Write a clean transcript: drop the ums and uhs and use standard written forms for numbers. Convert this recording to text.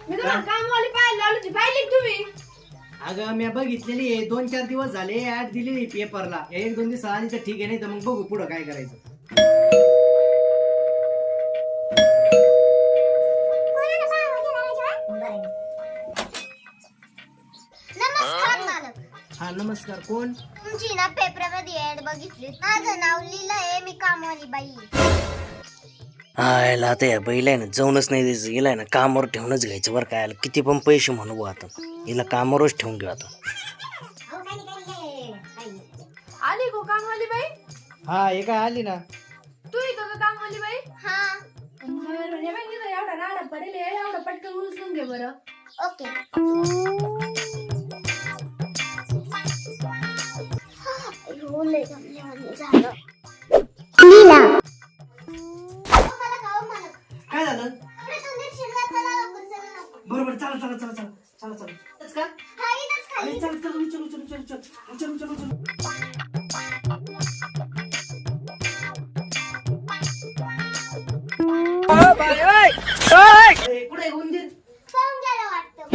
मी तुम्हाला कामवाली पाहायला लावली होती, पाहिली का तुम्ही? अगं मी बघितलेली आहे, 2-4 दिवस झाले ऍड दिलेली पेपरला. 1-2 दिवस आली तर ठीक आहे, नाही तर मग बघू पुढं काय करायचं. नमस्कार मालक. हा नमस्कार, कोण? तुमची ना पेपरमध्ये ऍड बघितली. माझं नाव लिहिलंय, मी कामवाली बाई. याला आता या बैला आहे ना जाऊनच नाही द्यायचं. हिला आहे ना कामावर ठेवूनच घ्यायचं बरं काय. किती पण पैसे म्हणू बुवा आता, हिला कामावरच ठेवून घेऊ आता. आली गो कामवाली बाई? हा हे काय आली ना. तू इथं का कामवाली बाई? हा, बरं, हे बाई इथं एवढा राडा पडेल आहे, एवढं पटकन उचलून घे बरं. ओके. झालं. काय झालं? कपडे धुवून शिरला, चला लवकर, चला लवकर. बरोबर, चला चला चला चला चला चला. तेच का? हा, इथंच खाली. अरे चल चल चल चल चल चल चल चल चल. कुठे उंदीर? पळून गेलं वाटतं.